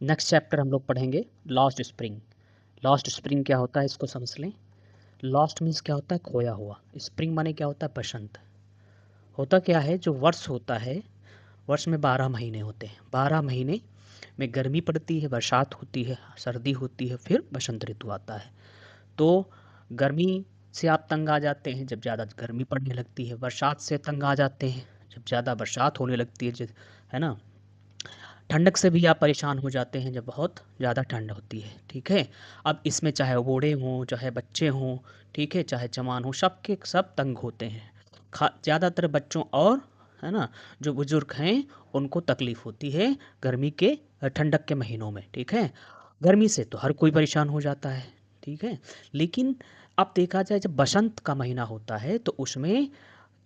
Next chapter हम लोग पढ़ेंगे लॉस्ट स्प्रिंग। लॉस्ट स्प्रिंग क्या होता है इसको समझ लें। लॉस्ट मीन्स क्या होता है, खोया हुआ। स्प्रिंग माने क्या होता है, बसंत। होता क्या है, जो वर्ष होता है, वर्ष में 12 महीने होते हैं। 12 महीने में गर्मी पड़ती है, बरसात होती है, सर्दी होती है, फिर बसंत ऋतु आता है। तो गर्मी से आप तंग आ जाते हैं जब ज़्यादा गर्मी पड़ने लगती है, बरसात से तंग आ जाते हैं जब ज़्यादा बरसात होने लगती है ना। ठंडक से भी आप परेशान हो जाते हैं जब बहुत ज़्यादा ठंड होती है, ठीक है। अब इसमें चाहे बूढ़े हों, चाहे बच्चे हों, ठीक है, चाहे जवान हों, सबके सब तंग होते हैं। ज़्यादातर बच्चों और, है ना, जो बुज़ुर्ग हैं उनको तकलीफ़ होती है गर्मी के ठंडक के महीनों में, ठीक है। गर्मी से तो हर कोई परेशान हो जाता है, ठीक है। लेकिन अब देखा जाए जब बसंत का महीना होता है तो उसमें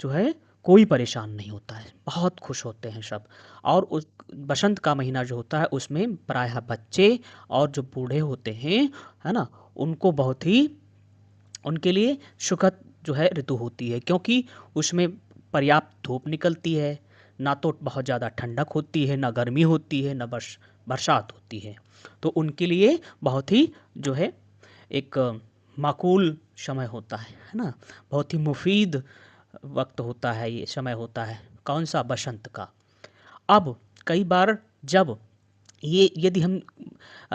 जो है कोई परेशान नहीं होता है, बहुत खुश होते हैं सब। और उस बसंत का महीना जो होता है उसमें प्रायः बच्चे और जो बूढ़े होते हैं, है ना, उनको बहुत ही, उनके लिए सुखद जो है ऋतु होती है, क्योंकि उसमें पर्याप्त धूप निकलती है, ना तो बहुत ज़्यादा ठंडक होती है, ना गर्मी होती है, ना बरसात होती है। तो उनके लिए बहुत ही जो है एक माकूल समय होता है ना। बहुत ही मुफीद वक्त होता है, ये समय होता है कौन सा, बसंत का। अब कई बार जब ये यदि हम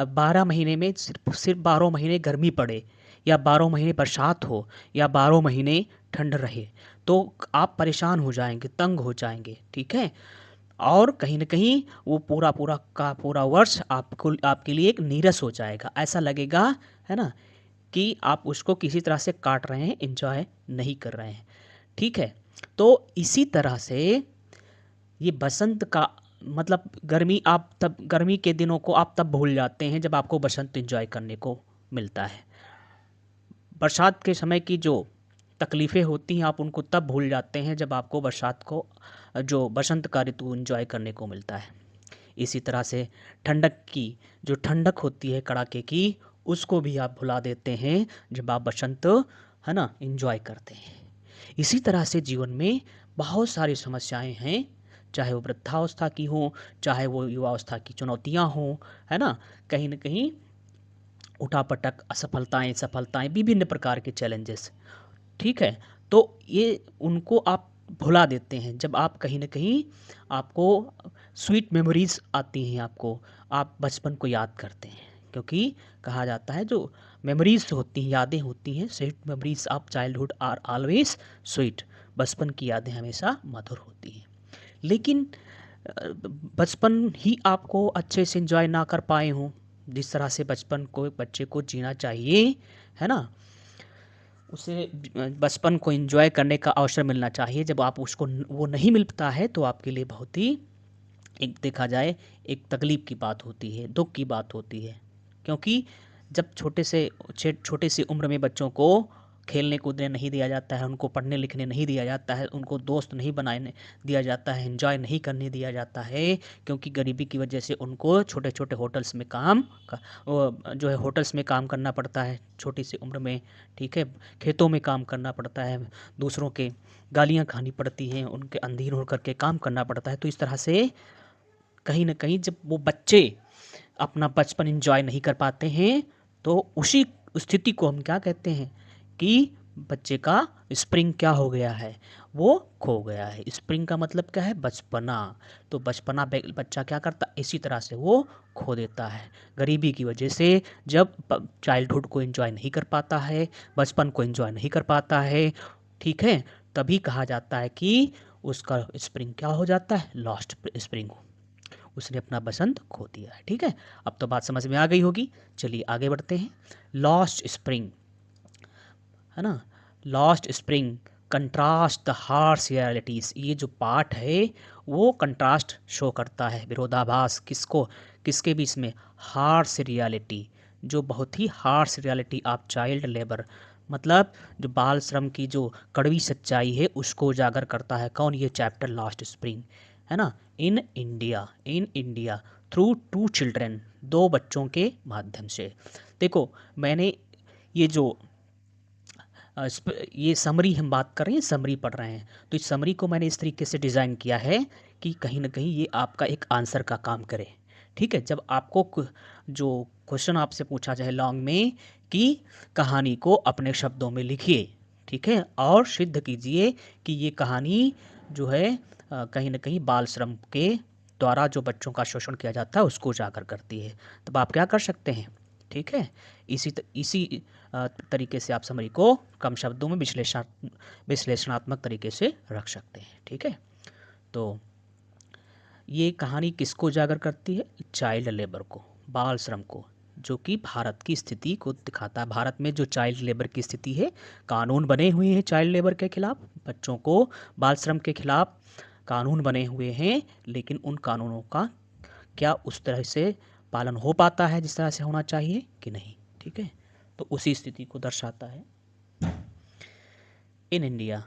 12 महीने में सिर्फ सिर्फ 12 महीने गर्मी पड़े, या 12 महीने बरसात हो, या 12 महीने ठंड रहे, तो आप परेशान हो जाएंगे, तंग हो जाएंगे, ठीक है। और कहीं न कहीं वो पूरा पूरा का पूरा वर्ष आपको, आपके लिए एक नीरस हो जाएगा। ऐसा लगेगा, है ना, कि आप उसको किसी तरह से काट रहे हैं, एंजॉय नहीं कर रहे हैं, ठीक है। तो इसी तरह से ये बसंत का मतलब गर्मी, आप तब गर्मी के दिनों को आप तब भूल जाते हैं जब आपको बसंत एंजॉय करने को मिलता है। बरसात के समय की जो तकलीफ़ें होती हैं आप उनको तब भूल जाते हैं जब आपको बरसात को, जो बसंत का ऋतु एंजॉय करने को मिलता है। इसी तरह से ठंडक की, जो ठंडक होती है कड़ाके की, उसको भी आप भुला देते हैं जब आप बसंत, है ना, एंजॉय करते हैं। इसी तरह से जीवन में बहुत सारी समस्याएं हैं, चाहे वो वृद्धावस्था की हों, चाहे वो युवावस्था की चुनौतियां हों, है ना, कहीं न कहीं उठापटक, असफलताएं, सफलताएं, विभिन्न प्रकार के चैलेंजेस, ठीक है। तो ये उनको आप भुला देते हैं जब आप कहीं न कहीं, आपको स्वीट मेमोरीज़ आती हैं आपको, आप बचपन को याद करते हैं। क्योंकि कहा जाता है जो मेमोरीज़ होती हैं, यादें होती हैं, sweet memories of childhood are always sweet. बचपन की यादें हमेशा मधुर होती हैं। लेकिन बचपन ही आपको अच्छे से एंजॉय ना कर पाए हों, जिस तरह से बचपन को बच्चे को जीना चाहिए, है ना, उसे बचपन को एंजॉय करने का अवसर मिलना चाहिए, जब आप उसको वो नहीं मिलता है तो आपके लिए बहुत ही, एक देखा जाए, एक तकलीफ़ की बात होती है, दुःख की बात होती है। क्योंकि जब छोटे से उम्र में बच्चों को खेलने कूदने नहीं दिया जाता है, उनको पढ़ने लिखने नहीं दिया जाता है, उनको दोस्त नहीं बनाने दिया जाता है, एंजॉय नहीं करने दिया जाता है, क्योंकि गरीबी की वजह से उनको छोटे-छोटे होटल्स में जो है होटल्स में काम करना पड़ता है छोटी सी उम्र में, ठीक है। खेतों में काम करना पड़ता है, दूसरों के गालियाँ खानी पड़ती हैं, उनके अधीन होकर के काम करना पड़ता है। तो इस तरह से कहीं न कहीं जब वो बच्चे अपना बचपन एंजॉय नहीं कर पाते हैं, तो उसी स्थिति को हम क्या कहते हैं कि बच्चे का स्प्रिंग क्या हो गया है, वो खो गया है। स्प्रिंग का मतलब क्या है, बचपना। तो बचपना बच्चा क्या करता है, इसी तरह से वो खो देता है गरीबी की वजह से। जब चाइल्डहुड को एंजॉय नहीं कर पाता है, बचपन को एंजॉय नहीं कर पाता है, ठीक है, तभी कहा जाता है कि उसका स्प्रिंग क्या हो जाता है, लॉस्ट स्प्रिंग। उसने अपना बसंत खो दिया है, ठीक है। अब तो बात समझ में आ गई होगी। चलिए आगे बढ़ते हैं। लॉस्ट स्प्रिंग, है ना, lost spring contrast the harsh realities. ये जो पार्ट है वो कंट्रास्ट शो करता है, विरोधाभास, किसको, किसके बीच में, हार्श रियलिटी, जो बहुत ही harsh reality of child labour, मतलब जो बाल श्रम की जो कड़वी सच्चाई है उसको उजागर करता है। कौन, ये चैप्टर लास्ट स्प्रिंग, है ना। In India through to children, दो बच्चों के माध्यम से। देखो, मैंने ये जो ये समरी हम बात कर रहे हैं, समरी पढ़ रहे हैं, तो इस समरी को मैंने इस तरीके से डिज़ाइन किया है कि कहीं न कहीं ये आपका एक आंसर का काम करे, ठीक है, जब आपको जो क्वेश्चन आपसे पूछा जाए लॉन्ग में कि कहानी को अपने शब्दों में लिखिए, ठीक है, और सिद्ध कीजिए कि ये कहानी जो है कहीं ना कहीं बाल श्रम के द्वारा जो बच्चों का शोषण किया जाता है उसको उजागर करती है। तब आप क्या कर सकते हैं, ठीक है, इसी तरीके से आप समरी को कम शब्दों में विश्लेषणात्मक तरीके से रख सकते हैं। ठीक है, तो ये कहानी किसको उजागर करती है? चाइल्ड लेबर को, बाल श्रम को, जो कि भारत की स्थिति को दिखाता है। भारत में जो चाइल्ड लेबर की स्थिति है, कानून बने हुए हैं चाइल्ड लेबर के खिलाफ, बच्चों को बाल श्रम के खिलाफ कानून बने हुए हैं, लेकिन उन कानूनों का क्या उस तरह से पालन हो पाता है जिस तरह से होना चाहिए कि नहीं। ठीक है, तो उसी स्थिति को दर्शाता है। इन इंडिया,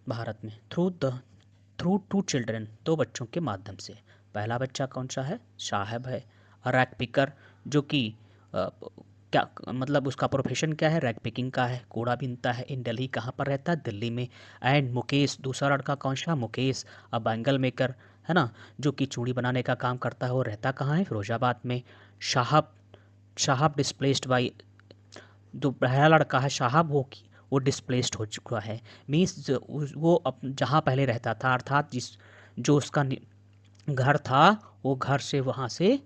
भारत में, थ्रू टू चिल्ड्रन, दो बच्चों के माध्यम से। पहला बच्चा कौन सा है? साहब है, रैक पिकर, जो कि क्या मतलब उसका प्रोफेशन क्या है? रैक पिकिंग का है, कूड़ा बीनता है। इन दिल्ली, कहाँ पर रहता है? दिल्ली में। एंड मुकेश, दूसरा लड़का कौन सा? मुकेश, अ बैंगल मेकर, है ना, जो कि चूड़ी बनाने का काम करता है। वो रहता कहाँ है? फिरोजाबाद में। साहब, साहब डिस्प्लेस्ड बाई, जो पहला लड़का है साहब, वो डिस्प्लेस्ड हो चुका है। मीन्स वो जहाँ पहले रहता था, अर्थात जिस जो उसका घर था, वो घर से वहाँ से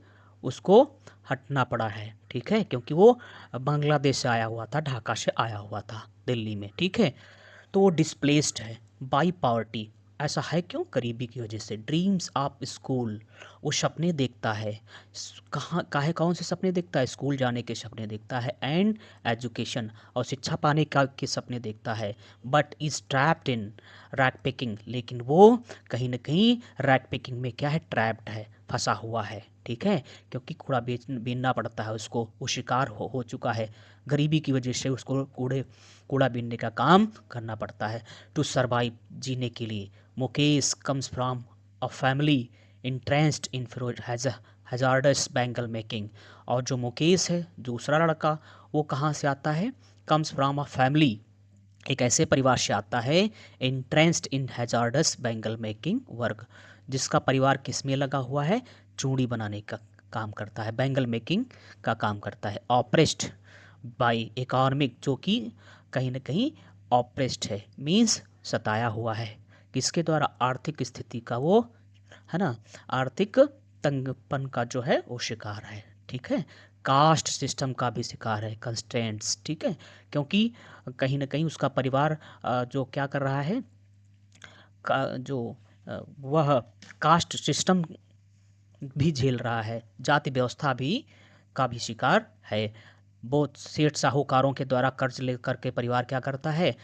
उसको हटना पड़ा है। ठीक है, क्योंकि वो बांग्लादेश से आया हुआ था, ढाका से आया हुआ था दिल्ली में। ठीक है, तो वो डिस्प्लेस्ड है बाई पॉवर्टी। ऐसा है क्यों? गरीबी की वजह से। ड्रीम्स ऑफ स्कूल, वो सपने देखता है। कहाँ काहे कौन से सपने देखता है? स्कूल जाने के सपने देखता है, एंड एजुकेशन, और शिक्षा पाने का के सपने देखता है। But is trapped in rag picking, लेकिन वो कहीं ना कहीं रैक पिकिंग में क्या है? ट्रैप्ड है, फंसा हुआ है। ठीक है, क्योंकि कूड़ा बीनना पड़ता है उसको, वो शिकार हो चुका है। गरीबी की वजह से उसको कूड़ा बीनने का काम करना पड़ता है टू सर्वाइव, जीने के लिए। Mukesh comes from a family entrenched in hazards bangle making. और जो मुकेश है, दूसरा लड़का, वो कहाँ से आता है? कम्स फ्रॉम अ फैमिली, एक ऐसे परिवार से आता है, इंट्रेंस्ड इन हैजार्डस बैंगल मेकिंग वर्क, जिसका परिवार किस में लगा हुआ है? चूड़ी बनाने का काम करता है, बैंगल मेकिंग का काम करता है। ऑप्रेस्ड बाई इकोनॉमिक, जो कि कहीं ना कहीं ऑप्रेस्ड है, मीन्स सताया हुआ है। किसके द्वारा? आर्थिक स्थिति का वो, है ना, आर्थिक तंगपन का जो है वो शिकार है। ठीक है, कास्ट सिस्टम का भी शिकार है, कंस्ट्रेंट्स। ठीक है, क्योंकि कहीं ना कहीं उसका परिवार जो क्या कर रहा है, जो वह कास्ट सिस्टम भी झेल रहा है, जाति व्यवस्था भी का भी शिकार है। बहुत सेठ साहूकारों के द्वारा कर्ज लेकर के परिवार क्या करता है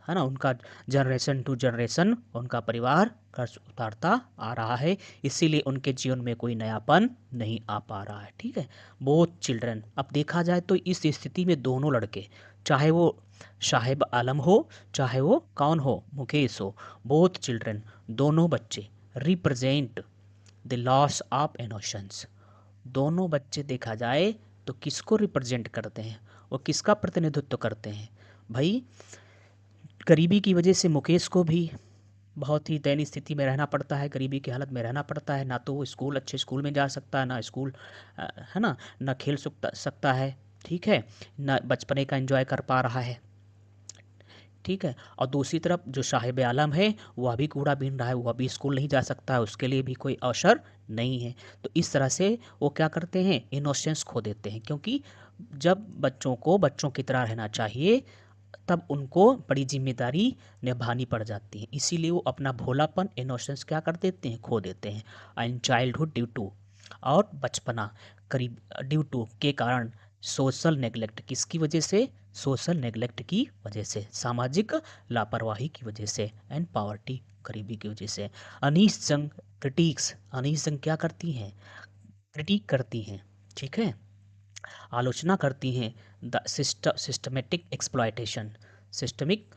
ना, उनका जनरेशन टू जनरेशन उनका परिवार कर्ज उतारता आ रहा है, इसीलिए उनके जीवन में कोई नयापन नहीं आ पा रहा है। ठीक है, बोथ चिल्ड्रन, अब देखा जाए तो इस स्थिति में दोनों लड़के, चाहे वो साहिब आलम हो, चाहे वो कौन हो, मुकेश हो, बोथ चिल्ड्रन, दोनों बच्चे represent the loss of innocence. दोनों बच्चे देखा जाए तो किसको रिप्रेजेंट करते हैं? वो किसका प्रतिनिधित्व करते हैं? भाई, गरीबी की वजह से मुकेश को भी बहुत ही दयनीय स्थिति में रहना पड़ता है, गरीबी की हालत में रहना पड़ता है। ना तो वो स्कूल, अच्छे स्कूल में जा सकता है, ना स्कूल है ना खेल सकता है। ठीक है, ना बचपने का एंजॉय कर पा रहा है। ठीक है, और दूसरी तरफ जो साहिब आलम है, वह भी कूड़ा बीन रहा है, वह भी स्कूल नहीं जा सकता है, उसके लिए भी कोई अवसर नहीं है। तो इस तरह से वो क्या करते हैं? इनोसेंस खो देते हैं, क्योंकि जब बच्चों को बच्चों की तरह रहना चाहिए, तब उनको बड़ी जिम्मेदारी निभानी पड़ जाती है, इसीलिए वो अपना भोलापन, इनोसेंस क्या कर देते हैं? खो देते हैं। एंड चाइल्डहुड ड्यू टू, और बचपना करीब ड्यू टू के कारण, सोशल नेग्लेक्ट, किसकी वजह से? सोशल नेग्लेक्ट की वजह से, सामाजिक लापरवाही की वजह से, एंड पॉवर्टी, गरीबी की वजह से। अनीस जंग क्रिटिक्स, अनीस जंग क्या करती हैं? क्रिटिक करती हैं। ठीक है, आलोचना करती हैं द सिस्टमेटिक एक्सप्लॉयटेशन, सिस्टमिक,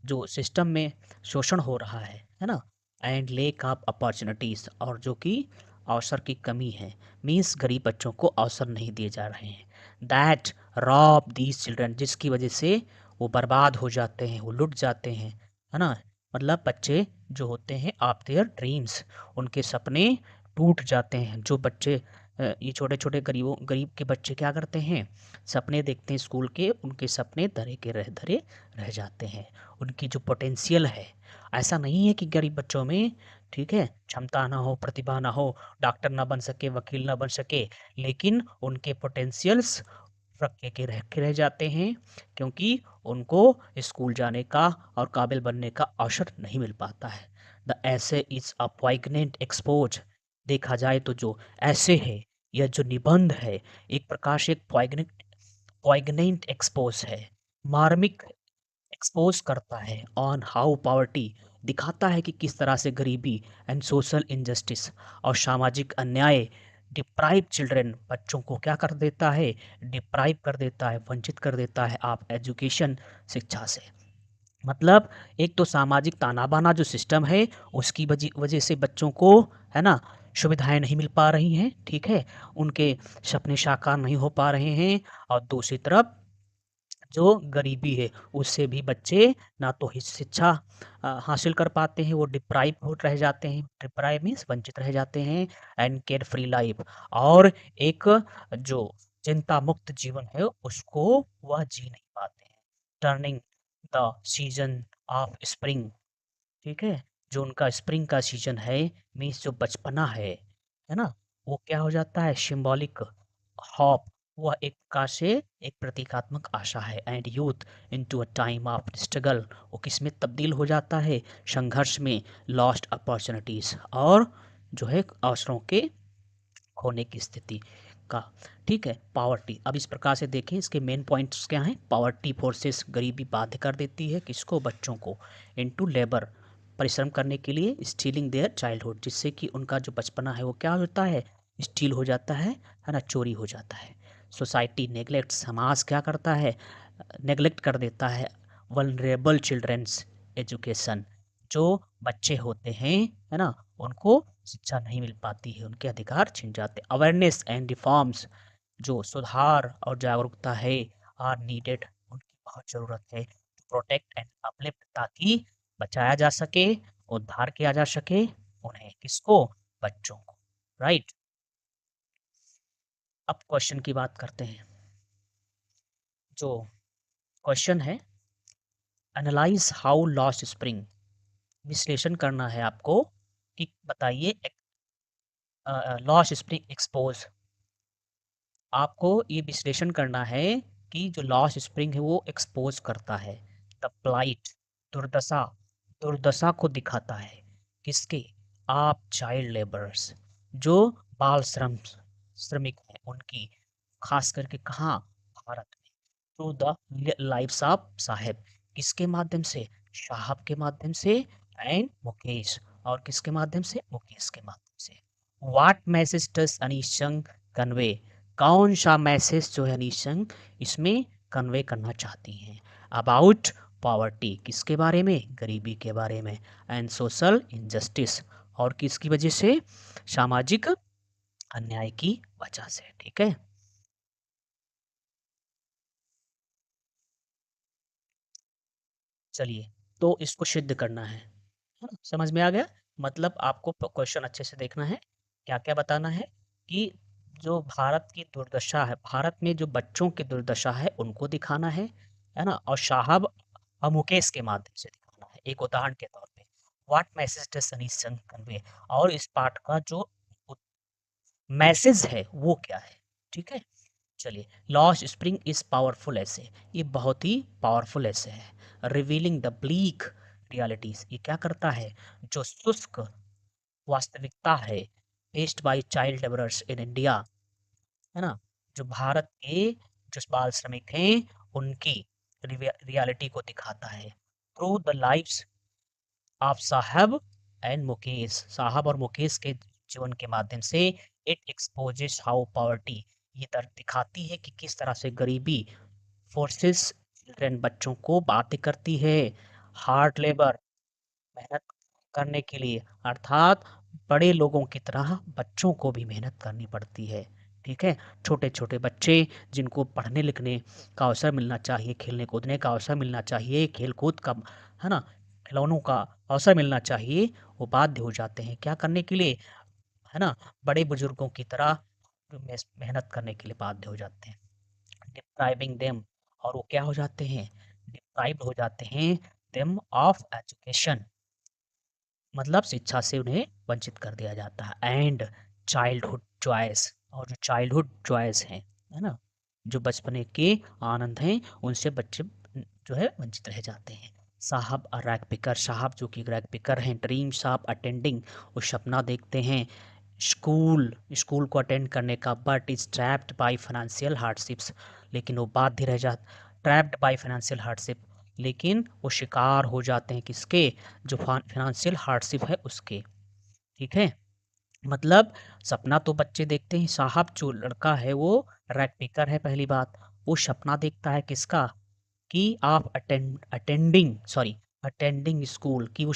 जो सिस्टम में शोषण हो रहा है ना, एंड लेक ऑफ अपॉर्चुनिटीज़, और जो कि अवसर की कमी है, मीन्स गरीब बच्चों को अवसर नहीं दिए जा रहे हैं। दैट रॉब दीज चिल्ड्रन, जिसकी वजह से वो बर्बाद हो जाते हैं, वो लुट जाते हैं, है ना, मतलब बच्चे जो होते हैं ऑफ देयर ड्रीम्स, उनके सपने टूट जाते हैं। जो बच्चे ये छोटे-छोटे गरीब के बच्चे क्या करते हैं, सपने देखते हैं स्कूल के, उनके सपने धरे रह जाते हैं। उनकी जो पोटेंशियल है, ऐसा नहीं है कि गरीब बच्चों में, ठीक है, क्षमता ना हो, प्रतिभा ना हो, डॉक्टर ना बन सके, वकील ना बन सके, लेकिन उनके पोटेंशियल्स रखे के रह जाते हैं, क्योंकि उनको स्कूल जाने का और काबिल बनने का अवसर नहीं मिल पाता है। द ऐसे इज अ पॉइग्नेंट एक्सपोज। देखा जाए तो जो ऐसे है, यह जो निबंध है, एक प्रकार से एक पॉइग्नेंट एक्सपोज है, मार्मिक एक्सपोज करता है ऑन हाउ पॉवर्टी, दिखाता है कि किस तरह से गरीबी एंड सोशल इनजस्टिस और सामाजिक अन्याय डिप्राइव चिल्ड्रन, बच्चों को क्या कर देता है, डिप्राइव कर देता है, वंचित कर देता है आप एजुकेशन, शिक्षा से। मतलब एक तो सामाजिक ताना-बाना जो सिस्टम है, उसकी वजह से बच्चों को, है ना, सुविधाएँ नहीं मिल पा रही हैं, ठीक है? उनके सपने साकार नहीं हो पा रहे हैं, और दूसरी तरफ जो गरीबी है, उससे भी बच्चे ना तो शिक्षा हासिल कर पाते हैं, वो डिप्राइव हो रह जाते हैं, डिप्राइव मीन्स वंचित रह जाते हैं, एंड केयर फ्री लाइफ, और एक जो चिंता मुक्त जीवन है, उसको वह जी नहीं पाते हैं। Turning the season of spring, ठीक है? जो उनका स्प्रिंग का सीजन है, मीन्स जो बचपना है ना? वो क्या हो जाता है, सिंबॉलिक हॉप, वह एक प्रकार से एक प्रतीकात्मक आशा है, and youth into a time of struggle, वो किसमें तब्दील हो जाता है, संघर्ष में, लॉस्ट अपॉर्चुनिटीज, और जो है अवसरों के खोने की स्थिति का, ठीक है। पावर्टी, अब इस प्रकार से देखें, इसके मेन पॉइंट्स क्या हैं। पावर्टी फोर्सेस, गरीबी बाध्य कर देती है किसको, बच्चों को, इनटू लेबर, परिश्रम करने के लिए, स्टीलिंग देयर चाइल्डहुड, जिससे कि उनका जो बचपना है वो क्या होता है, स्टील हो जाता है ना, चोरी हो जाता है। सोसाइटी नेग्लेक्ट, समाज क्या करता है, नेग्लेक्ट कर देता है वल्नरेबल चिल्ड्रंस एजुकेशन, जो बच्चे होते हैं, है ना, उनको शिक्षा नहीं मिल पाती है, उनके अधिकार छिन जाते हैं। अवेयरनेस एंड रिफॉर्म्स, जो सुधार और जागरूकता है, आर नीडेड, उनकी बहुत ज़रूरत है, प्रोटेक्ट एंड अपलिफ्ट, ताकि बचाया जा सके, उद्धार किया जा सके उन्हें, किसको, बच्चों को, राइट। अब क्वेश्चन की बात करते हैं। जो क्वेश्चन है, एनालाइज हाउ लॉस्ट स्प्रिंग, विश्लेषण करना है आपको कि बताइए लॉस्ट स्प्रिंग एक्सपोज, आपको ये विश्लेषण करना है कि जो लॉस्ट स्प्रिंग है वो एक्सपोज करता है द प्लाइट, दुर्दशा, दुर्दशा को दिखाता है, किसके, आप चाइल्ड लेबरर्स, जो बाल श्रमिक हैं उनकी, खास करके कहाँ, भारत में, थ्रू द लाइव्स ऑफ साहेब, किसके माध्यम से, साहब के माध्यम से, एंड मुकेश, और किसके माध्यम से, मुकेश के माध्यम से। व्हाट मैसेज डज अनिशंग कन्वे, कौन सा मैसेज जो है निशंक इसमें कन्वे करना चाहती हैं, अबाउट पॉवर्टी, किसके बारे में, गरीबी के बारे में, एंड सोशल इनजस्टिस, और किसकी वजह से, सामाजिक अन्याय की वजह से, ठीक है। चलिए, तो इसको सिद्ध करना है ना? समझ में आ गया, मतलब आपको क्वेश्चन अच्छे से देखना है, क्या क्या बताना है कि जो भारत की दुर्दशा है, भारत में जो बच्चों की दुर्दशा है उनको दिखाना है ना, और साहब और मुकेश के माध्यम से दिखाना है, एक उदाहरण के तौर पे। What message does Sanish Chand convey, और इस पाठ का जो मैसेज है वो क्या है, ठीक है। चलिए, लॉस्ट स्प्रिंग इज पावरफुल ऐसे, ये बहुत ही पावरफुल ऐसे है, रिवीलिंग द ब्लीक रियलिटीज, ये क्या करता है, जो शुष्क वास्तविकता है, faced by child labourers in India, है ना, जो भारत के जो बाल श्रमिक हैं उनकी रियलिटी को दिखाता है, थ्रू द लाइव्स ऑफ साहब एंड मुकेश, साहब और मुकेश के जीवन के माध्यम से, इट एक्सपोजेस हाउ पॉवर्टी, ये दिखाती है कि किस तरह से गरीबी फोर्सेस चिल्ड्रन, बच्चों को बाध्य करती है, हार्ड लेबर, मेहनत करने के लिए, अर्थात बड़े लोगों की तरह बच्चों को भी मेहनत करनी पड़ती है, ठीक है। छोटे छोटे बच्चे जिनको पढ़ने लिखने का अवसर मिलना चाहिए, खेलने कूदने का अवसर मिलना चाहिए, खेल कूद का, है ना, खिलौनों का अवसर मिलना चाहिए, वो बाध्य हो जाते हैं क्या करने के लिए, है ना, बड़े बुजुर्गों की तरह मेहनत करने के लिए बाध्य हो जाते हैं। डिप्राइविंग देम, और वो क्या हो जाते हैं, डिप्राइव्ड हो जाते हैं देम ऑफ एजुकेशन, मतलब शिक्षा से उन्हें वंचित कर दिया जाता है। एंड चाइल्डहुड जॉयस, और जो चाइल्डहुड जॉयस हैं, है ना, जो बचपने के आनंद हैं, उनसे बच्चे जो है वंचित रह जाते हैं। साहब रैग पिकर, साहब जो कि रैग पिकर हैं, ड्रीम साहब अटेंडिंग, वो सपना देखते हैं स्कूल, स्कूल को अटेंड करने का, but is trapped by financial hardships, लेकिन वो बाध्य रह जाते, ट्रैप्ड बाय फाइनेंशियल हार्डशिप, लेकिन वो शिकार हो जाते हैं किसके, जो फाइनेंशियल हार्डशिप है उसके। ठीक है, मतलब सपना तो बच्चे देखते हैं, साहब जो लड़का है वो रैग पिकर है, पहली बात, वो सपना देखता है किसका, कि आप अटेंडिंग स्कूल, कि वो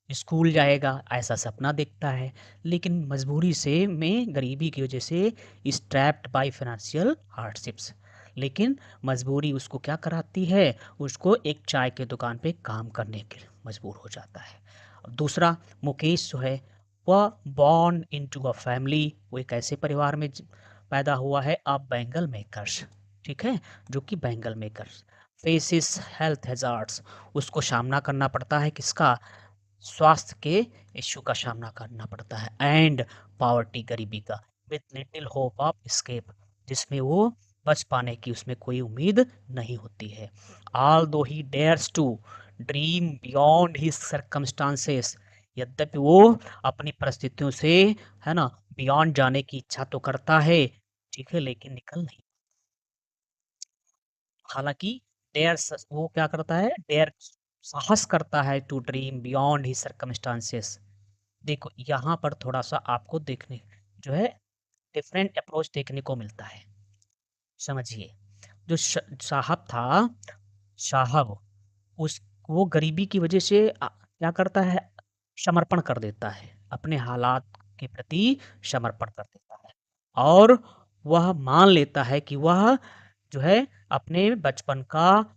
स्कूल जाएगा, ऐसा सपना देखता है, लेकिन मजबूरी से में गरीबी की वजह से is trapped by financial hardships, लेकिन मजबूरी उसको क्या कराती है, उसको एक चाय के दुकान पे काम करने के लिए मजबूर हो जाता है। और दूसरा, मुकेश जो है, वह बॉर्न इनटू अ फैमिली, वो एक ऐसे परिवार में पैदा हुआ है, अब बैंगल मेकर्स, ठीक है, जो कि bangle makers faces health hazards, उसको सामना करना पड़ता है किसका, स्वास्थ्य के इश्यू का सामना करना पड़ता है। एंड पॉवर्टी, गरीबी का, with little hope of escape, जिसमें वो बच पाने की उसमें कोई उम्मीद नहीं होती है। Although he dares to dream beyond his circumstances, यद्यपि वो अपनी परिस्थितियों से, है ना, बियॉन्ड जाने की इच्छा तो करता है, ठीक है, लेकिन निकल नहीं, हालांकि डेयर, वो क्या करता है, डेयर साहस करता है to dream beyond he circumstances. देखो यहाँ पर थोड़ा सा आपको देखने जो है डिफरेंट अप्रोच देखने को मिलता है, समझिए। जो साहब था, साहब, उस वो गरीबी की वजह से क्या करता है, समर्पण कर देता है, अपने हालात के प्रति समर्पण कर देता है, और वह मान लेता है कि वह जो है अपने बचपन का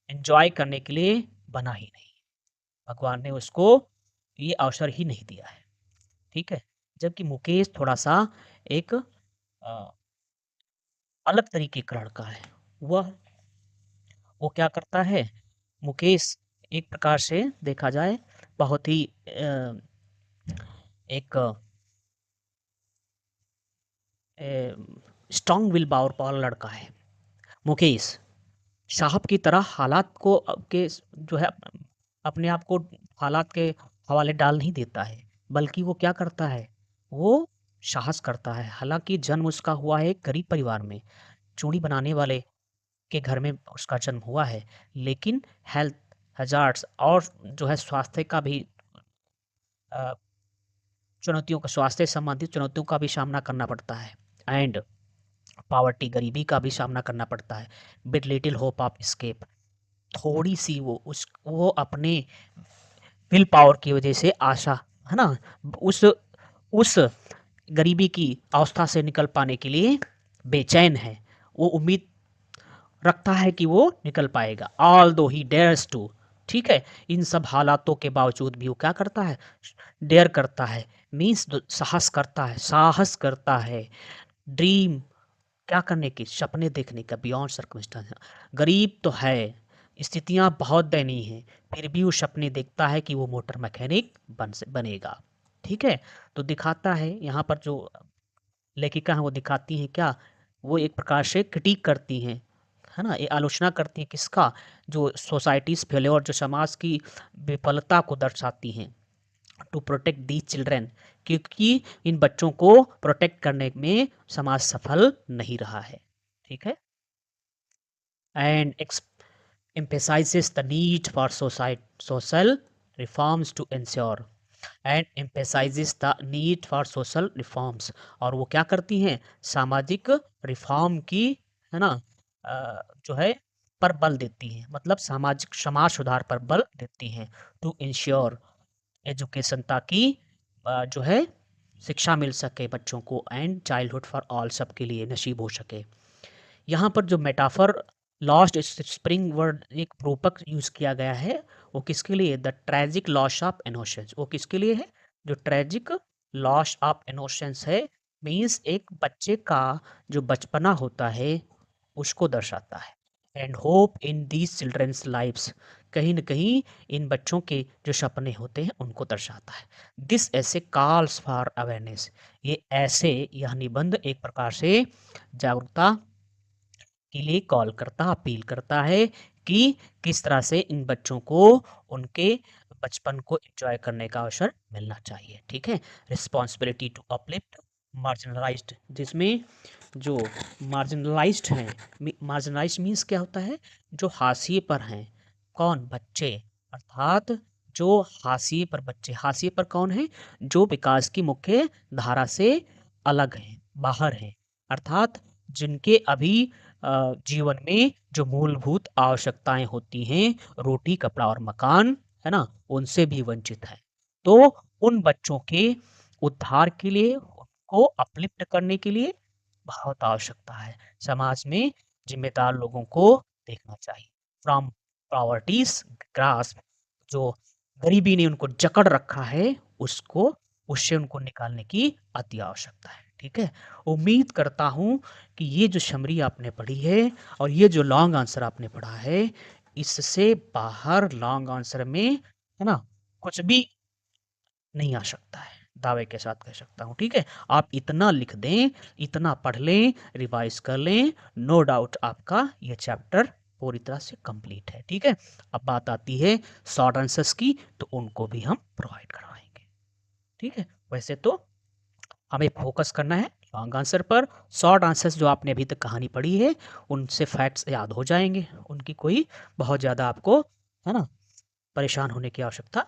एंजॉय करने के लिए बना ही नहीं, भगवान ने उसको ये अवसर ही नहीं दिया है, ठीक है। जबकि मुकेश थोड़ा सा एक अलग तरीके का लड़का है, वह वो क्या करता है, मुकेश एक प्रकार से देखा जाए बहुत ही एक स्ट्रांग विल पावर वाला लड़का है मुकेश, साहब की तरह हालात को के जो है अपने आप को हालात के हवाले डाल नहीं देता है, बल्कि वो क्या करता है, वो साहस करता है। हालांकि जन्म उसका हुआ है एक गरीब परिवार में, चूड़ी बनाने वाले के घर में उसका जन्म हुआ है, लेकिन हेल्थ हजार्ड्स और जो है स्वास्थ्य का भी अ, चुनौतियों का, स्वास्थ्य संबंधित चुनौतियों का भी सामना करना पड़ता है। एंड पावर्टी, गरीबी का भी सामना करना पड़ता है, with little hope of escape, थोड़ी सी वो अपने विल पावर की वजह से आशा, है ना, उस उस गरीबी की अवस्था से निकल पाने के लिए बेचैन है, वो उम्मीद रखता है कि वो निकल पाएगा। ऑल दो ही डेयर्स टू, ठीक है, इन सब हालातों के बावजूद भी वो क्या करता है, डेयर करता है, मीन्स साहस करता है, ड्रीम क्या करने की, सपने देखने का, बियॉन्ड सर्कमस्टेंस, गरीब तो है, स्थितियां बहुत दयनीय हैं, फिर भी वो सपने देखता है कि वो मोटर मैकेनिक बनेगा, ठीक है। तो दिखाता है यहाँ पर जो लेखिका हैं वो दिखाती हैं क्या, वो एक प्रकार से क्रिटिक करती हैं, है ना, ये आलोचना करती हैं किसका, जो सोसाइटीज फेल्योर, जो समाज की विफलता को दर्शाती हैं, टू प्रोटेक्ट दी चिल्ड्रेन, क्योंकि इन बच्चों को प्रोटेक्ट करने में समाज सफल नहीं रहा है, ठीक है। And emphasizes the need for social reforms to ensure, and emphasizes the need for social reforms, और वो क्या करती हैं, सामाजिक रिफॉर्म की, है ना, जो है पर बल देती हैं, मतलब सामाजिक समाज सुधार पर बल देती हैं, टू इंश्योर एजुकेशन, ताकि जो है शिक्षा मिल सके बच्चों को, एंड चाइल्डहुड फॉर ऑल, सबके लिए नसीब हो सके। यहाँ पर जो मेटाफर लॉस्ट स्प्रिंग वर्ड एक रूपक यूज किया गया है, वो किसके लिए, the tragic loss of innocence, वो किसके लिए है, जो ट्रेजिक लॉस ऑफ इनोसेंस है, मीन्स एक बच्चे का जो बचपना होता है उसको दर्शाता है। And hope in these childrens lives, कहीं न कहीं इन बच्चों के जो सपने होते हैं उनको दर्शाता है। दिस ऐसे कॉल्स फॉर अवेयरनेस, ये ऐसे यह निबंध एक प्रकार से जागरूकता के लिए कॉल करता, अपील करता है कि किस तरह से इन बच्चों को उनके बचपन को एन्जॉय करने का अवसर मिलना चाहिए, ठीक है? रिस्पॉन्सिबिलिटी टू अपलिफ्ट मार्जिनलाइज्ड, जिसमें जो मार्जिनलाइज्ड हैं, मार्जिनलाइज्ड मीन्स क्या होता है? जो हाशिए पर हैं। कौन? बच्चे। अर्थात जो हाशिए पर बच्चे, हाशिए पर कौन है? जो विकास की मुख्य धारा से अलग हैं, बाहर हैं। अर्थात जिनके अभी जीवन में जो मूलभूत आवश्यकताएँ होती हैं, रोटी, कपड़ा और मकान, है ना? उनसे भी वंचित हैं। तो उन बच्चों के उद्धार के लिए, उनको अपलिफ्ट करने के लिए बहुत आवश्यकता है। समाज में ज़िम्मेदार लोगों को देखना चाहिए। फ्रॉम पॉवर्टीज़ ग्रास्प, जो गरीबी ने उनको जकड़ रखा है, उसको उससे उनको निकालने की अति आवश्यकता है। ठीक है? उम्मीद करता हूँ कि ये जो समरी आपने पढ़ी है और ये जो लॉन्ग आंसर आपने पढ़ा है, इससे बाहर लॉन्ग आंसर में, है ना, कुछ भी नहीं आ सकता है, दावे के साथ कह सकता हूँ, ठीक है? आप इतना लिख दें, इतना पढ़ लें, रिवाइज़ कर लें, नो डाउट आपका ये चैप्टर पूरी तरह से कंप्लीट है, ठीक है? अब बात आती है शॉर्ट आंसर्स की, तो उनको भी हम प्रोवाइड करवाएँगे, ठीक है? वैसे तो हमें फ़ोकस करना है लॉन्ग आंसर पर, शॉर्ट आंसर्स जो आपने अभी तक कहानी पढ़ी है, उनसे फैक्ट्स याद हो जाएँगे, उनकी कोई बहुत ज़्यादा आपको, है ना, परेशान होने की आवश्यकता